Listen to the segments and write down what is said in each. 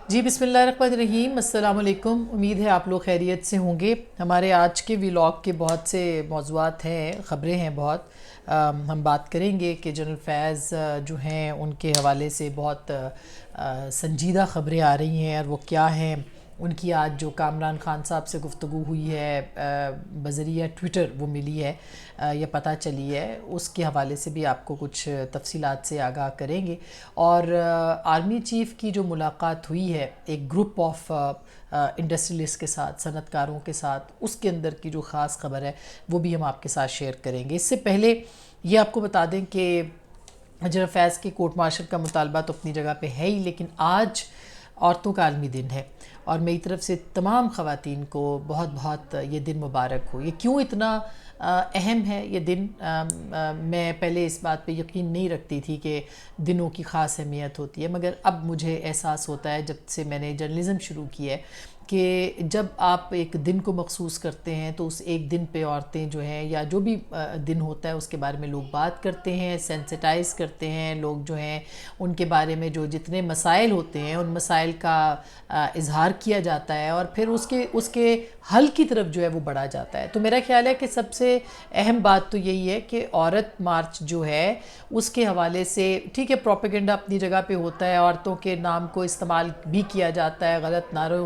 جی بسم اللہ الرحمن الرحیم، السلام علیکم۔ امید ہے آپ لوگ خیریت سے ہوں گے۔ ہمارے آج کے ولاگ کے بہت سے موضوعات ہیں، خبریں ہیں بہت۔ ہم بات کریں گے کہ جنرل فیض جو ہیں ان کے حوالے سے بہت سنجیدہ خبریں آ رہی ہیں، اور وہ کیا ہیں۔ ان کی آج جو کامران خان صاحب سے گفتگو ہوئی ہے بذریعہ ٹویٹر وہ ملی ہے یا پتہ چلی ہے، اس کے حوالے سے بھی آپ کو کچھ تفصیلات سے آگاہ کریں گے۔ اور آرمی چیف کی جو ملاقات ہوئی ہے ایک گروپ آف انڈسٹریلسٹ کے ساتھ، صنعت کاروں کے ساتھ، اس کے اندر کی جو خاص خبر ہے وہ بھی ہم آپ کے ساتھ شیئر کریں گے۔ اس سے پہلے یہ آپ کو بتا دیں کہ جنرل فیض کے کورٹ مارشل کا مطالبہ تو اپنی جگہ پہ ہے ہی، لیکن آج عورتوں کا عالمی دن ہے، اور میری طرف سے تمام خواتین کو بہت بہت یہ دن مبارک ہو۔ یہ کیوں اتنا اہم ہے یہ دن؟ میں پہلے اس بات پہ یقین نہیں رکھتی تھی کہ دنوں کی خاص اہمیت ہوتی ہے، مگر اب مجھے احساس ہوتا ہے جب سے میں نے جرنلزم شروع کی ہے کہ جب آپ ایک دن کو مخصوص کرتے ہیں تو اس ایک دن پہ عورتیں جو ہیں، یا جو بھی دن ہوتا ہے اس کے بارے میں لوگ بات کرتے ہیں، سینسٹائز کرتے ہیں لوگ جو ہیں، ان کے بارے میں جو جتنے مسائل ہوتے ہیں ان مسائل کا اظہار کیا جاتا ہے، اور پھر اس کے حل کی طرف جو ہے وہ بڑھا جاتا ہے۔ تو میرا خیال ہے کہ سب سے اہم بات تو یہی ہے کہ عورت مارچ جو ہے اس کے حوالے سے، ٹھیک ہے پروپیگنڈا اپنی جگہ پہ ہوتا ہے، عورتوں کے نام کو استعمال بھی کیا جاتا ہے، غلط نعروں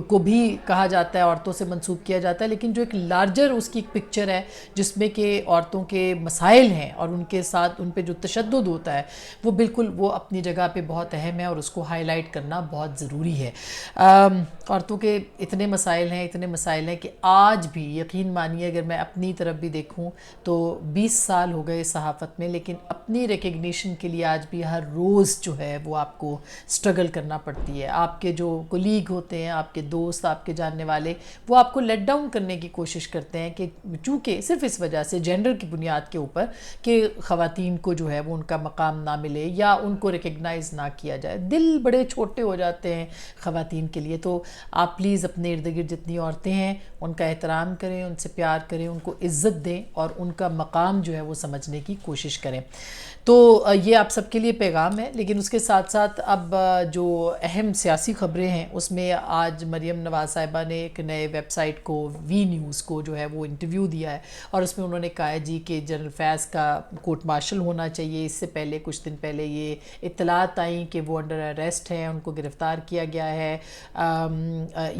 کو بھی کہا جاتا ہے، عورتوں سے منسوب کیا جاتا ہے، لیکن جو ایک لارجر اس کی ایک پکچر ہے جس میں کہ عورتوں کے مسائل ہیں اور ان کے ساتھ ان پہ جو تشدد ہوتا ہے وہ بالکل وہ اپنی جگہ پہ بہت اہم ہے، اور اس کو ہائی لائٹ کرنا بہت ضروری ہے۔ عورتوں کے اتنے مسائل ہیں کہ آج بھی یقین مانیے، اگر میں اپنی طرف بھی دیکھوں تو 20 سال ہو گئے صحافت میں، لیکن اپنی ریکگنیشن کے لیے آج بھی ہر روز جو ہے وہ آپ کو سٹرگل کرنا پڑتی ہے۔ آپ کے جو کولیگ ہوتے ہیں، آپ کے دوست، آپ کے جاننے والے، وہ آپ کو لیٹ ڈاؤن کرنے کی کوشش کرتے ہیں، کہ چونکہ صرف اس وجہ سے جینڈر کی بنیاد کے اوپر کہ خواتین کو جو ہے وہ ان کا مقام نہ ملے یا ان کو ریکگنائز نہ کیا جائے، دل بڑے چھوٹے ہو جاتے ہیں خواتین کے لیے۔ تو آپ پلیز اپنے ارد گرد جتنی عورتیں ہیں ان کا احترام کریں، ان سے پیار کریں، ان کو عزت دیں، اور ان کا مقام جو ہے وہ سمجھنے کی کوشش کریں۔ تو یہ آپ سب کے لیے پیغام ہے، لیکن اس کے ساتھ ساتھ اب جو اہم سیاسی خبریں ہیں اس میں آج مریم نواز صاحبہ نے ایک نئے ویب سائٹ کو، وی نیوز کو جو ہے وہ انٹرویو دیا ہے، اور اس میں انہوں نے کہا ہے جی کہ جنرل فیض کا کورٹ مارشل ہونا چاہیے۔ اس سے پہلے کچھ دن پہلے یہ اطلاعات آئیں کہ وہ انڈر اریسٹ ہیں، ان کو گرفتار کیا گیا ہے۔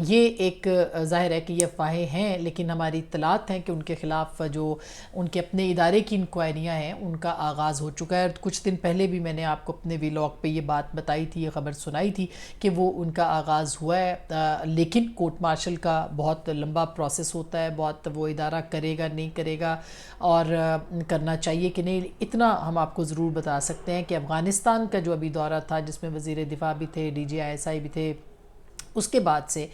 یہ ایک ظاہر ہے کہ یہ افواہیں ہیں، لیکن ہماری اطلاعات ہیں کہ ان کے خلاف جو ان کے اپنے ادارے کی انکوائریاں ہیں ان کا آغاز ہو چکا ہے۔ کچھ دن پہلے بھی میں نے آپ کو اپنے ویلاگ پہ یہ بات بتائی تھی، یہ خبر سنائی تھی کہ وہ ان کا آغاز ہوا ہے، لیکن کورٹ مارشل کا بہت لمبا پروسیس ہوتا ہے، بہت وہ ادارہ کرے گا نہیں کرے گا، اور کرنا چاہیے کہ نہیں۔ اتنا ہم آپ کو ضرور بتا سکتے ہیں کہ افغانستان کا جو ابھی دورہ تھا، جس میں وزیر دفاع بھی تھے، ڈی جی ISI بھی تھے، اس کے بعد سے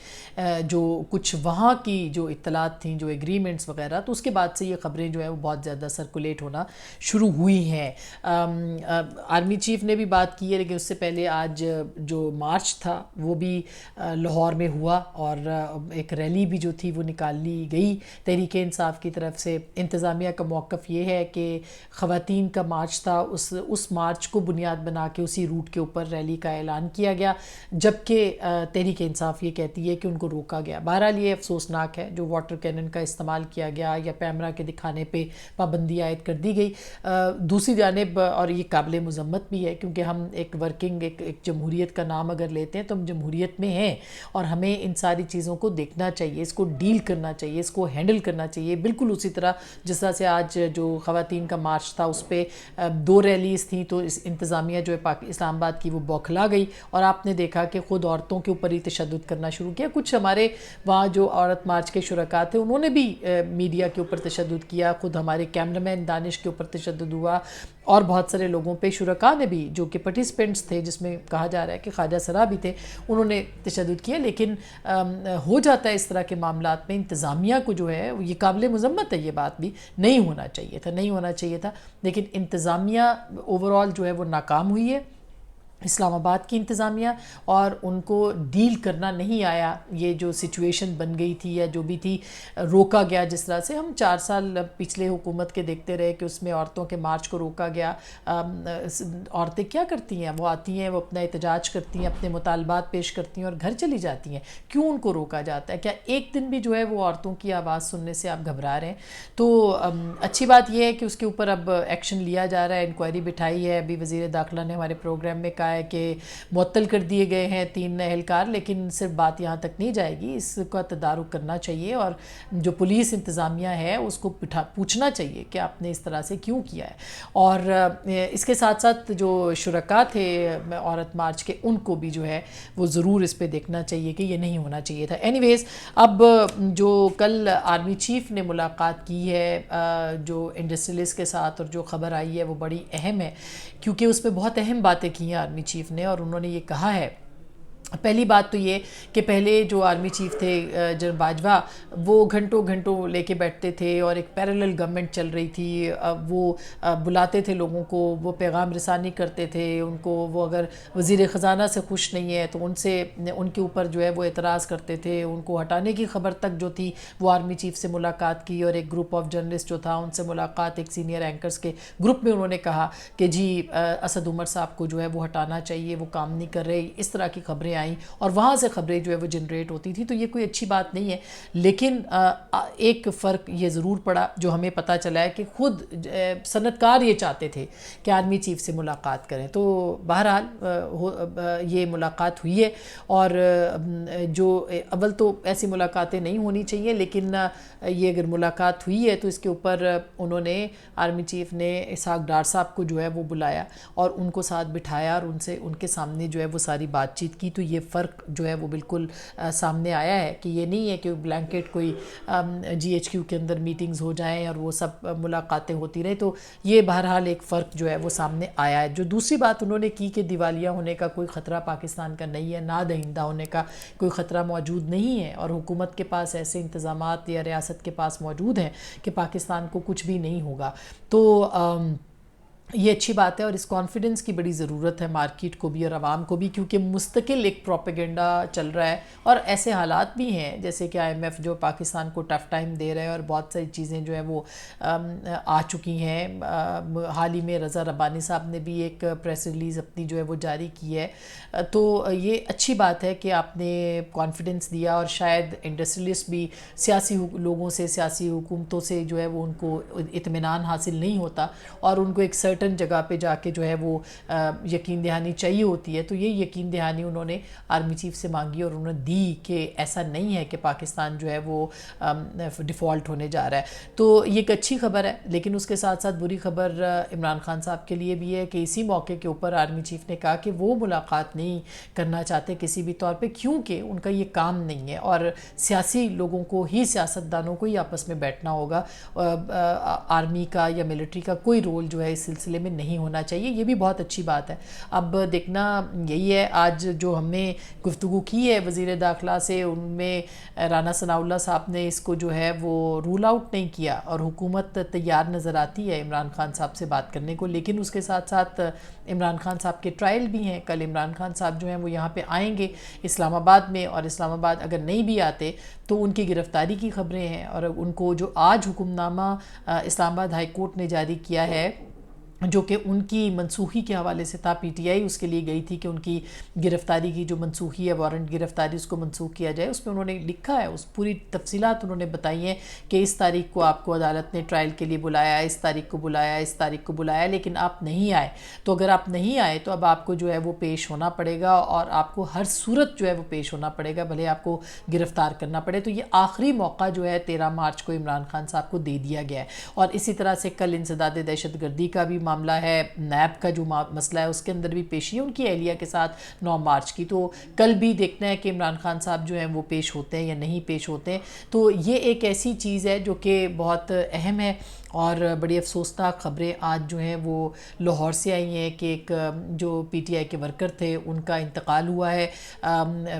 جو کچھ وہاں کی جو اطلاعات تھیں، جو ایگریمنٹس وغیرہ، تو اس کے بعد سے یہ خبریں جو ہیں وہ بہت زیادہ سرکولیٹ ہونا شروع ہوئی ہیں۔ آرمی چیف نے بھی بات کی ہے، لیکن اس سے پہلے آج جو مارچ تھا وہ بھی لاہور میں ہوا، اور ایک ریلی بھی جو تھی وہ نکال لی گئی تحریک انصاف کی طرف سے۔ انتظامیہ کا موقف یہ ہے کہ خواتین کا مارچ تھا، اس مارچ کو بنیاد بنا کے اسی روٹ کے اوپر ریلی کا اعلان کیا گیا، جبکہ تحریک انصاف یہ کہتی ہے کہ ان کو روکا گیا۔ بہرحال یہ افسوسناک ہے، جو واٹر کینن کا استعمال کیا گیا یا کیمرہ کے دکھانے پہ پابندی عائد کر دی گئی۔ دوسری جانب، اور یہ قابل مذمت بھی ہے، کیونکہ ہم ایک ورکنگ ایک جمہوریت کا نام اگر لیتے ہیں تو ہم جمہوریت میں ہیں، اور ہمیں ان ساری چیزوں کو دیکھنا چاہیے، اس کو ڈیل کرنا چاہیے، اس کو ہینڈل کرنا چاہیے، بالکل اسی طرح جس طرح سے آج جو خواتین کا مارچ تھا اس پہ 2 ریلیز تھیں، تو اس انتظامیہ جو ہے اسلام آباد کی وہ بوکھلا گئی، اور آپ نے دیکھا کہ خود عورتوں کے اوپر ہی تشدد کرنا شروع کیا۔ کچھ ہمارے وہاں جو عورت مارچ کے شرکاء تھے انہوں نے بھی میڈیا کے اوپر تشدد کیا، خود ہمارے کیمرہ مین دانش کے اوپر تشدد ہوا، اور بہت سارے لوگوں پہ، شرکاء نے بھی جو کہ پارٹیسپینٹس تھے، جس میں کہا جا رہا ہے کہ خواجہ سرا بھی تھے، انہوں نے تشدد کیا۔ لیکن ہو جاتا ہے اس طرح کے معاملات میں، انتظامیہ کو جو ہے یہ قابل مذمت ہے، یہ بات بھی نہیں ہونا چاہیے تھا، لیکن انتظامیہ اوورآل جو ہے وہ ناکام ہوئی ہے۔ اسلام آباد کی انتظامیہ، اور ان کو ڈیل کرنا نہیں آیا. یہ جو سچویشن بن گئی تھی یا جو بھی تھی، روکا گیا جس طرح سے. ہم 4 سال پچھلے حکومت کے دیکھتے رہے کہ اس میں عورتوں کے مارچ کو روکا گیا. عورتیں کیا کرتی ہیں؟ وہ آتی ہیں، وہ اپنا احتجاج کرتی ہیں، اپنے مطالبات پیش کرتی ہیں اور گھر چلی جاتی ہیں. کیوں ان کو روکا جاتا ہے؟ کیا ایک دن بھی جو ہے وہ عورتوں کی آواز سننے سے آپ گھبرا رہے ہیں؟ تو اچھی بات یہ ہے کہ اس کے اوپر اب ایکشن لیا جا رہا ہے. انکوائری بٹھائی ہے. ابھی وزیر داخلہ نے ہمارے پروگرام میں کہا ہے کہ معطل کر دیے گئے ہیں 3 اہلکار، لیکن صرف بات یہاں تک نہیں جائے گی. اس کا تدارک کرنا چاہیے اور جو پولیس انتظامیہ ہے اس کو پوچھنا چاہیے کہ آپ نے اس طرح سے کیوں کیا ہے. اور اس کے ساتھ ساتھ جو شرکاء تھے عورت مارچ کے، ان کو بھی جو ہے وہ ضرور اس پہ دیکھنا چاہیے کہ یہ نہیں ہونا چاہیے تھا. اینی ویز، اب جو کل آرمی چیف نے ملاقات کی ہے جو انڈسٹریلسٹ کے ساتھ، اور جو خبر آئی ہے وہ بڑی اہم ہے، کیونکہ اس پہ بہت اہم باتیں کی ہیں آرمی چیف نے. اور انہوں نے یہ کہا ہے، پہلی بات تو یہ کہ پہلے جو آرمی چیف تھے جنرل باجوہ، وہ گھنٹوں گھنٹوں لے کے بیٹھتے تھے اور ایک پیرلل گورنمنٹ چل رہی تھی. وہ بلاتے تھے لوگوں کو، وہ پیغام رسانی کرتے تھے ان کو. وہ اگر وزیر خزانہ سے خوش نہیں ہے تو ان کے اوپر جو ہے وہ اعتراض کرتے تھے. ان کو ہٹانے کی خبر تک جو تھی وہ آرمی چیف سے ملاقات کی، اور ایک گروپ آف جرنلسٹ جو تھا ان سے ملاقات، ایک سینئر اینکرز کے گروپ میں انہوں نے کہا کہ جی اسد عمر صاحب کو جو ہے وہ ہٹانا چاہیے، وہ کام نہیں کر رہے. اس طرح کی خبریں آئیں اور وہاں سے خبریں جو ہے وہ جنریٹ ہوتی تھی. تو یہ کوئی اچھی بات نہیں ہے. لیکن ایک فرق یہ ضرور پڑا جو ہمیں پتہ چلا ہے کہ خود صنعت کار یہ چاہتے تھے کہ آرمی چیف سے ملاقات کریں. تو بہرحال یہ ملاقات ہوئی ہے. اور جو اول تو ایسی ملاقاتیں نہیں ہونی چاہیے، لیکن یہ اگر ملاقات ہوئی ہے تو اس کے اوپر انہوں نے، آرمی چیف نے اسحاق ڈار صاحب کو جو ہے وہ بلایا اور ان کو ساتھ بٹھایا اور ان کے سامنے جو ہے وہ ساری بات چیت کی. تو یہ فرق جو ہے وہ بالکل سامنے آیا ہے کہ یہ نہیں ہے کہ بلینکٹ کوئی GHQ کے اندر میٹنگز ہو جائیں اور وہ سب ملاقاتیں ہوتی رہیں. تو یہ بہرحال ایک فرق جو ہے وہ سامنے آیا ہے. جو دوسری بات انہوں نے کی کہ دیوالیہ ہونے کا کوئی خطرہ پاکستان کا نہیں ہے، ناد آئندہ ہونے کا کوئی خطرہ موجود نہیں ہے، اور حکومت کے پاس ایسے انتظامات یا ریاست کے پاس موجود ہیں کہ پاکستان کو کچھ بھی نہیں ہوگا. تو یہ اچھی بات ہے، اور اس کانفیڈنس کی بڑی ضرورت ہے مارکیٹ کو بھی اور عوام کو بھی، کیونکہ مستقل ایک پروپیگنڈا چل رہا ہے اور ایسے حالات بھی ہیں جیسے کہ IMF جو پاکستان کو ٹف ٹائم دے رہا ہے اور بہت ساری چیزیں جو ہیں وہ آ چکی ہیں. حال ہی میں رضا ربانی صاحب نے بھی ایک پریس ریلیز اپنی جو ہے وہ جاری کی ہے. تو یہ اچھی بات ہے کہ آپ نے کانفیڈنس دیا، اور شاید انڈسٹریلسٹ بھی سیاسی لوگوں سے، سیاسی حکومتوں سے جو ہے وہ ان کو اطمینان حاصل نہیں ہوتا اور ان کو ایک سرٹن جگہ پہ جا کے جو ہے وہ یقین دہانی چاہیے ہوتی ہے. تو یہ یقین دہانی انہوں نے آرمی چیف سے مانگی اور انہوں نے دی کہ ایسا نہیں ہے کہ پاکستان جو ہے وہ ڈیفالٹ ہونے جا رہا ہے. تو یہ ایک اچھی خبر ہے. لیکن اس کے ساتھ ساتھ بری خبر عمران خان صاحب کے لیے بھی ہے کہ اسی موقع کے اوپر آرمی چیف نے کہا کہ وہ ملاقات نہیں کرنا چاہتے کسی بھی طور پہ، کیونکہ ان کا یہ کام نہیں ہے اور سیاسی لوگوں کو ہی، سیاستدانوں کو ہی آپس میں بیٹھنا ہوگا. آرمی کا یا ملٹری کا کوئی رول جو ہے اس سلسلے میں نہیں ہونا چاہیے. یہ بھی بہت اچھی بات ہے. اب دیکھنا یہی ہے، آج جو ہم نے گفتگو کی ہے وزیر داخلہ سے، ان میں رانا ثناء اللہ صاحب نے اس کو جو ہے وہ رول آؤٹ نہیں کیا اور حکومت تیار نظر آتی ہے عمران خان صاحب سے بات کرنے کو. لیکن اس کے ساتھ ساتھ عمران خان صاحب کے ٹرائل بھی ہیں. کل عمران خان صاحب جو ہیں وہ یہاں پہ آئیں گے اسلام آباد میں، اور اسلام آباد اگر نہیں بھی آتے تو ان کی گرفتاری کی خبریں ہیں. اور ان کو جو آج حکم نامہ اسلام آباد ہائی کورٹ نے جاری کیا ہے، جو کہ ان کی منسوخی کے حوالے سے تھا، PTI اس کے لیے گئی تھی کہ ان کی گرفتاری کی جو منسوخی ہے، وارنٹ گرفتاری، اس کو منسوخ کیا جائے. اس میں انہوں نے لکھا ہے، اس پوری تفصیلات انہوں نے بتائی ہیں کہ اس تاریخ کو آپ کو عدالت نے ٹرائل کے لیے بلایا، اس تاریخ کو بلایا، اس تاریخ کو بلایا، لیکن آپ نہیں آئے. تو اگر آپ نہیں آئے تو اب آپ کو جو ہے وہ پیش ہونا پڑے گا، اور آپ کو ہر صورت جو ہے وہ پیش ہونا پڑے گا، بھلے آپ کو گرفتار کرنا پڑے. تو یہ آخری موقع جو ہے 13 مارچ کو عمران خان صاحب کو دے دیا گیا ہے. اور اسی طرح سے کل انسداد دہشت گردی کا بھی معاملہ ہے، نیب کا جو مسئلہ ہے اس کے اندر بھی پیشی ہے ان کی اہلیہ کے ساتھ 9 مارچ کی. تو کل بھی دیکھنا ہے کہ عمران خان صاحب جو ہیں وہ پیش ہوتے ہیں یا نہیں پیش ہوتے ہیں. تو یہ ایک ایسی چیز ہے جو کہ بہت اہم ہے. اور بڑی افسوسناک خبریں آج جو ہیں وہ لاہور سے آئی ہیں کہ ایک جو پی ٹی آئی کے ورکر تھے ان کا انتقال ہوا ہے۔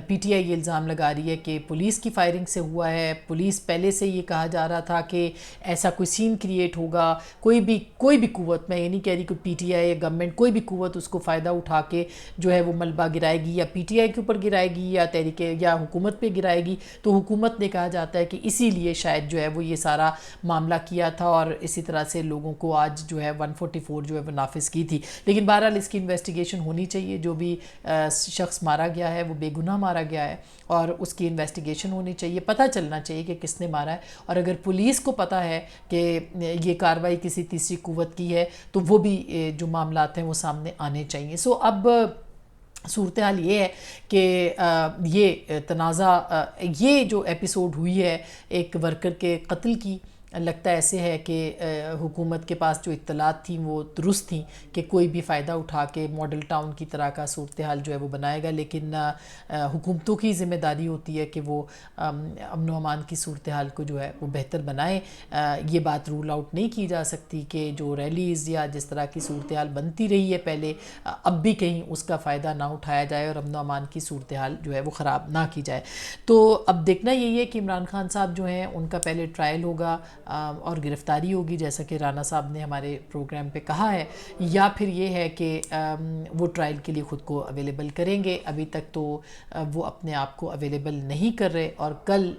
پی ٹی آئی یہ الزام لگا رہی ہے کہ پولیس کی فائرنگ سے ہوا ہے۔ پولیس پہلے سے یہ کہا جا رہا تھا کہ ایسا کوئی سین کریٹ ہوگا، کوئی بھی قوت، میں یہ نہیں کہہ رہی کہ پی ٹی آئی یا گورنمنٹ، کوئی بھی قوت اس کو فائدہ اٹھا کے جو ہے وہ ملبہ گرائے گی، یا پی ٹی آئی کے اوپر گرائے گی یا تحریک یا حکومت پہ گرائے گی۔ تو حکومت نے کہا جاتا ہے کہ اسی لیے شاید جو ہے وہ یہ سارا معاملہ کیا تھا، اور اسی طرح سے لوگوں کو آج جو ہے 144 جو ہے وہ نافذ کی تھی۔ لیکن بہرحال اس کی انویسٹیگیشن ہونی چاہیے، جو بھی شخص مارا گیا ہے وہ بے گناہ مارا گیا ہے، اور اس کی انویسٹیگیشن ہونی چاہیے، پتہ چلنا چاہیے کہ کس نے مارا ہے، اور اگر پولیس کو پتہ ہے کہ یہ کارروائی کسی تیسری قوت کی ہے تو وہ بھی جو معاملات ہیں وہ سامنے آنے چاہیے۔ اب صورتحال یہ ہے کہ یہ تنازع، یہ جو ایپیسوڈ ہوئی ہے ایک ورکر کے قتل کی، لگتا ایسے ہے کہ حکومت کے پاس جو اطلاعات تھیں وہ درست تھیں کہ کوئی بھی فائدہ اٹھا کے ماڈل ٹاؤن کی طرح کا صورتحال جو ہے وہ بنائے گا، لیکن حکومتوں کی ذمہ داری ہوتی ہے کہ وہ امن و امان کی صورتحال کو جو ہے وہ بہتر بنائیں۔ یہ بات رول آؤٹ نہیں کی جا سکتی کہ جو ریلیز یا جس طرح کی صورتحال بنتی رہی ہے پہلے، اب بھی کہیں اس کا فائدہ نہ اٹھایا جائے اور امن و امان کی صورتحال جو ہے وہ خراب نہ کی جائے۔ تو اب دیکھنا یہی ہے کہ عمران خان صاحب جو ہیں ان کا پہلے ٹرائل ہوگا اور گرفتاری ہوگی، جیسا کہ رانا صاحب نے ہمارے پروگرام پہ کہا ہے، یا پھر یہ ہے کہ وہ ٹرائل کے لیے خود کو اویلیبل کریں گے۔ ابھی تک تو وہ اپنے آپ کو اویلیبل نہیں کر رہے، اور کل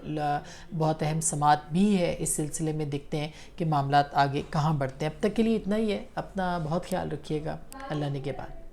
بہت اہم سماعت بھی ہے اس سلسلے میں، دیکھتے ہیں کہ معاملات آگے کہاں بڑھتے ہیں۔ اب تک کے لیے اتنا ہی ہے، اپنا بہت خیال رکھیے گا، اللہ نگہبان۔